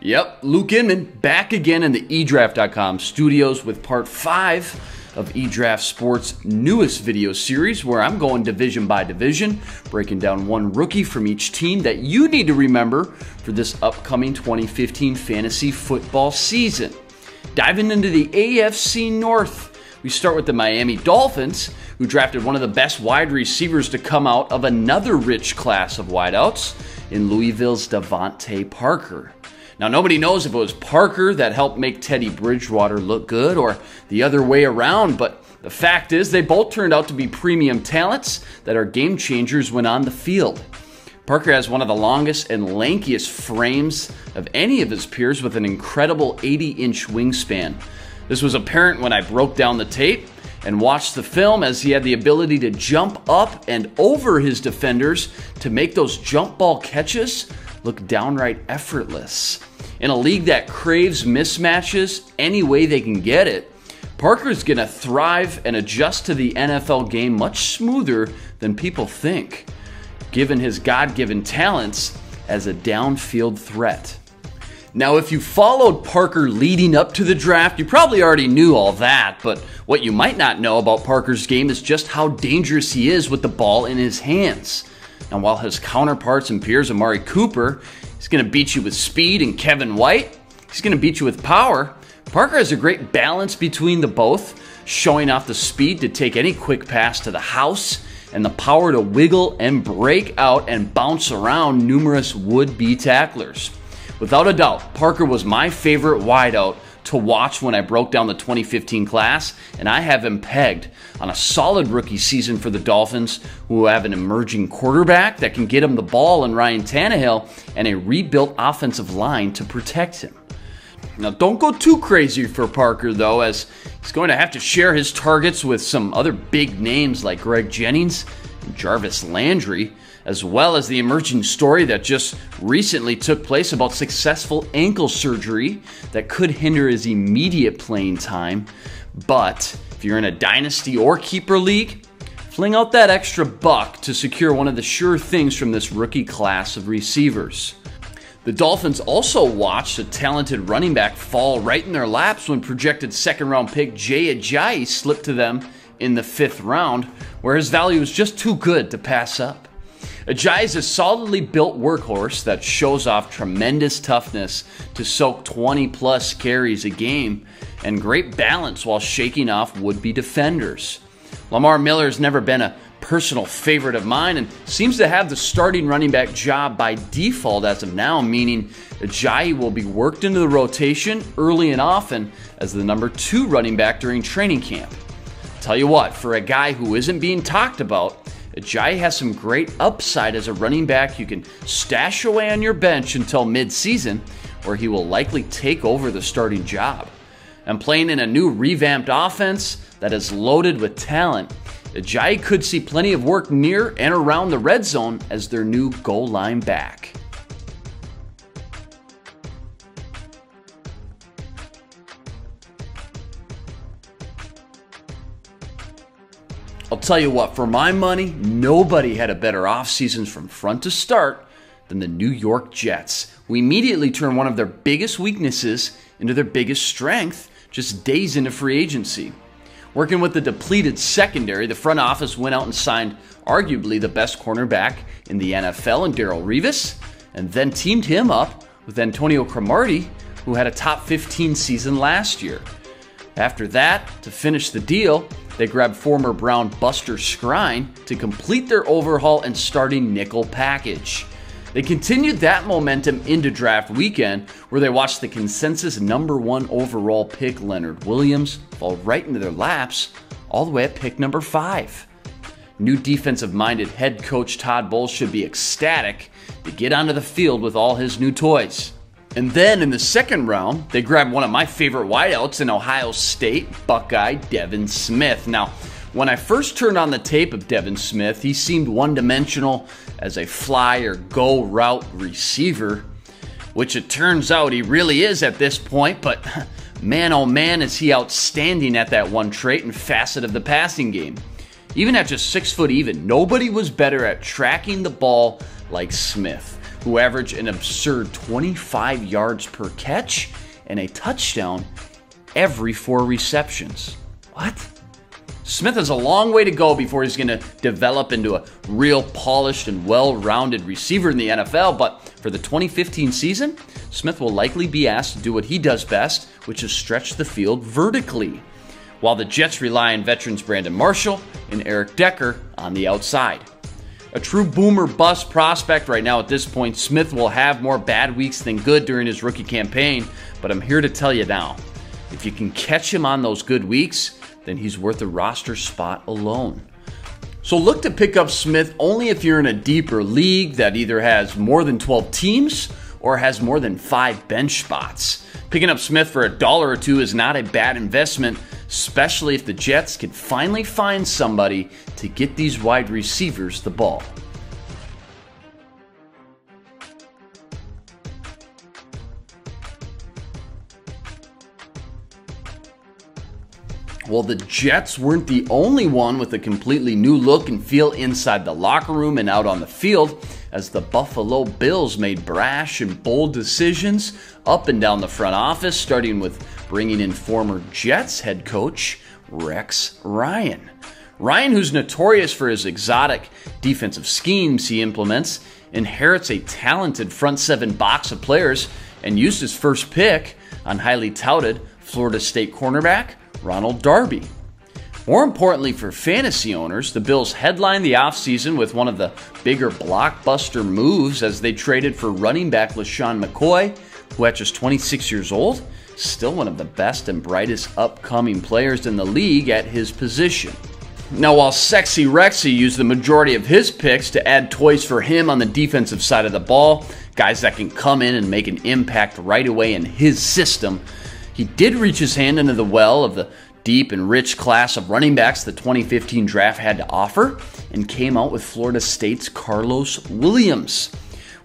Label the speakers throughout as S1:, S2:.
S1: Yep, Luke Inman back again in the eDraft.com studios with part 5 of eDraft Sports' newest video series, where I'm going division by division, breaking down one rookie from each team that you need to remember for this upcoming 2015 fantasy football season. Diving into the AFC North, we start with the Miami Dolphins, who drafted one of the best wide receivers to come out of another rich class of wideouts in Louisville's Devontae Parker. Now, nobody knows if it was Parker that helped make Teddy Bridgewater look good or the other way around, but the fact is they both turned out to be premium talents that are game changers when on the field. Parker has one of the longest and lankiest frames of any of his peers with an incredible 80-inch wingspan. This was apparent when I broke down the tape and watched the film, as he had the ability to jump up and over his defenders to make those jump ball catches look downright effortless. In a league that craves mismatches any way they can get it, Parker's going to thrive and adjust to the NFL game much smoother than people think, given his God-given talents as a downfield threat. Now, if you followed Parker leading up to the draft, you probably already knew all that, but what you might not know about Parker's game is just how dangerous he is with the ball in his hands. And while his counterparts and peers, Amari Cooper, he's going to beat you with speed, and Kevin White, he's going to beat you with power, Parker has a great balance between the both, showing off the speed to take any quick pass to the house and the power to wiggle and break out and bounce around numerous would-be tacklers. Without a doubt, Parker was my favorite wideout to watch when I broke down the 2015 class, and I have him pegged on a solid rookie season for the Dolphins, who have an emerging quarterback that can get him the ball in Ryan Tannehill and a rebuilt offensive line to protect him. Now, don't go too crazy for Parker, though, as he's going to have to share his targets with some other big names like Greg Jennings and Jarvis Landry, as well as the emerging story that just recently took place about successful ankle surgery that could hinder his immediate playing time. But if you're in a dynasty or keeper league, fling out that extra buck to secure one of the sure things from this rookie class of receivers. The Dolphins also watched a talented running back fall right in their laps when projected second-round pick Jay Ajayi slipped to them in the 5th round, where his value was just too good to pass up. Ajayi is a solidly built workhorse that shows off tremendous toughness to soak 20-plus carries a game and great balance while shaking off would-be defenders. Lamar Miller has never been a personal favorite of mine and seems to have the starting running back job by default as of now, meaning Ajayi will be worked into the rotation early and often as the number 2 running back during training camp. Tell you what, for a guy who isn't being talked about, Ajayi has some great upside as a running back you can stash away on your bench until mid-season, where he will likely take over the starting job. And playing in a new revamped offense that is loaded with talent, Ajayi could see plenty of work near and around the red zone as their new goal line back. I'll tell you what, for my money, nobody had a better offseason from front to start than the New York Jets, who immediately turned one of their biggest weaknesses into their biggest strength just days into free agency. Working with the depleted secondary, the front office went out and signed arguably the best cornerback in the NFL in Darrelle Revis, and then teamed him up with Antonio Cromartie, who had a top 15 season last year. After that, to finish the deal, they grabbed former Brown Buster Skrine to complete their overhaul and starting nickel package. They continued that momentum into draft weekend, where they watched the consensus number 1 overall pick Leonard Williams fall right into their laps all the way at pick number 5. New defensive-minded head coach Todd Bowles should be ecstatic to get onto the field with all his new toys. And then in the 2nd round, they grabbed one of my favorite wideouts in Ohio State, Buckeye Devin Smith. Now, when I first turned on the tape of Devin Smith, he seemed one-dimensional as a fly or go route receiver, which it turns out he really is at this point, but man oh man is he outstanding at that one trait and facet of the passing game. Even at just 6 foot even, nobody was better at tracking the ball like Smith, who average an absurd 25 yards per catch and a touchdown every 4 receptions. What? Smith has a long way to go before he's going to develop into a real polished and well-rounded receiver in the NFL, but for the 2015 season, Smith will likely be asked to do what he does best, which is stretch the field vertically, while the Jets rely on veterans Brandon Marshall and Eric Decker on the outside. A true boomer bust prospect right now at this point, Smith will have more bad weeks than good during his rookie campaign, but I'm here to tell you now, if you can catch him on those good weeks, then he's worth a roster spot alone. So look to pick up Smith only if you're in a deeper league that either has more than 12 teams or has more than 5 bench spots. Picking up Smith for $1 or $2 is not a bad investment, especially if the Jets can finally find somebody to get these wide receivers the ball. Well, the Jets weren't the only one with a completely new look and feel inside the locker room and out on the field, as the Buffalo Bills made brash and bold decisions up and down the front office, starting with bringing in former Jets head coach Rex Ryan. Ryan, who's notorious for his exotic defensive schemes he implements, inherits a talented front 7 box of players and used his first pick on highly touted Florida State cornerback Ronald Darby. More importantly for fantasy owners, the Bills headlined the offseason with one of the bigger blockbuster moves as they traded for running back LaShawn McCoy, who at just 26 years old, still one of the best and brightest upcoming players in the league at his position. Now, while Sexy Rexy used the majority of his picks to add toys for him on the defensive side of the ball, guys that can come in and make an impact right away in his system, he did reach his hand into the well of the deep and rich class of running backs the 2015 draft had to offer and came out with Florida State's Carlos Williams.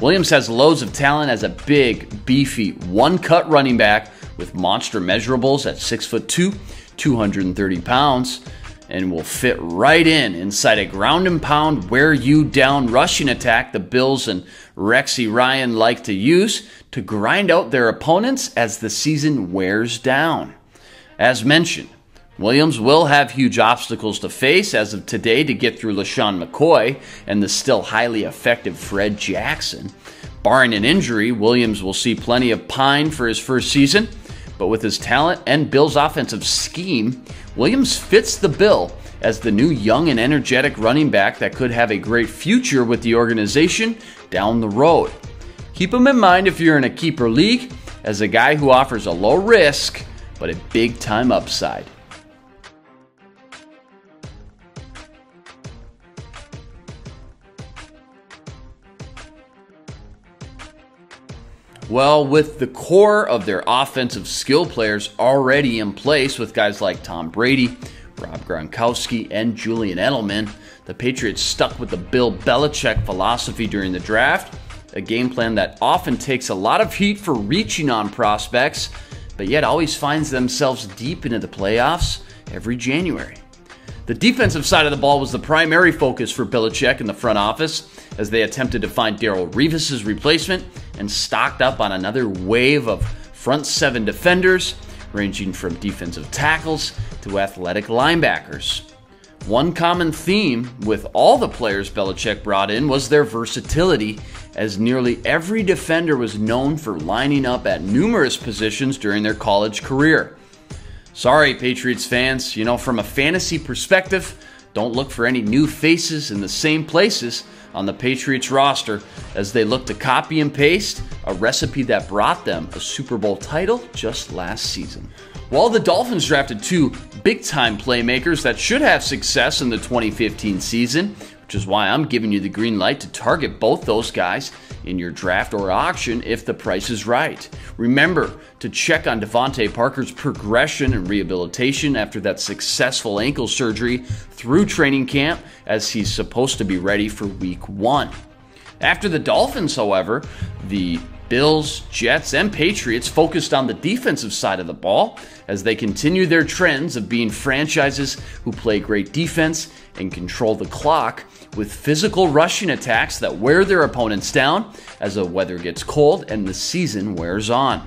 S1: Williams has loads of talent as a big, beefy, one-cut running back with monster measurables at 6'2", 230 pounds, and will fit right inside a ground and pound, wear you down rushing attack the Bills and Rexy Ryan like to use to grind out their opponents as the season wears down. As mentioned, Williams will have huge obstacles to face as of today to get through LaShawn McCoy and the still highly effective Fred Jackson. Barring an injury, Williams will see plenty of pine for his first season, but with his talent and Bills' offensive scheme, Williams fits the bill as the new young and energetic running back that could have a great future with the organization down the road. Keep him in mind if you're in a keeper league as a guy who offers a low risk but a big time upside. Well, with the core of their offensive skill players already in place with guys like Tom Brady, Rob Gronkowski, and Julian Edelman, the Patriots stuck with the Bill Belichick philosophy during the draft, a game plan that often takes a lot of heat for reaching on prospects, but yet always finds themselves deep into the playoffs every January. The defensive side of the ball was the primary focus for Belichick in the front office as they attempted to find Darrelle Revis' replacement and stocked up on another wave of front 7 defenders, ranging from defensive tackles to athletic linebackers. One common theme with all the players Belichick brought in was their versatility, as nearly every defender was known for lining up at numerous positions during their college career. Sorry, Patriots fans, from a fantasy perspective, don't look for any new faces in the same places on the Patriots roster as they look to copy and paste a recipe that brought them a Super Bowl title just last season. While the Dolphins drafted 2 big-time playmakers that should have success in the 2015 season, which is why I'm giving you the green light to target both those guys in your draft or auction if the price is right. Remember to check on Devontae Parker's progression and rehabilitation after that successful ankle surgery through training camp, as he's supposed to be ready for week 1. After the Dolphins, however, the Bills, Jets, and Patriots focused on the defensive side of the ball as they continue their trends of being franchises who play great defense and control the clock with physical rushing attacks that wear their opponents down as the weather gets cold and the season wears on.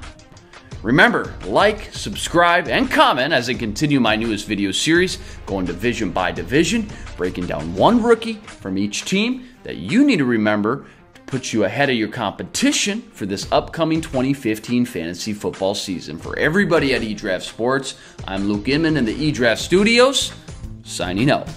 S1: Remember, like, subscribe, and comment as I continue my newest video series, going division by division, breaking down one rookie from each team that you need to remember to put you ahead of your competition for this upcoming 2015 fantasy football season. For everybody at eDraft Sports, I'm Luke Inman in the eDraft Studios, signing out.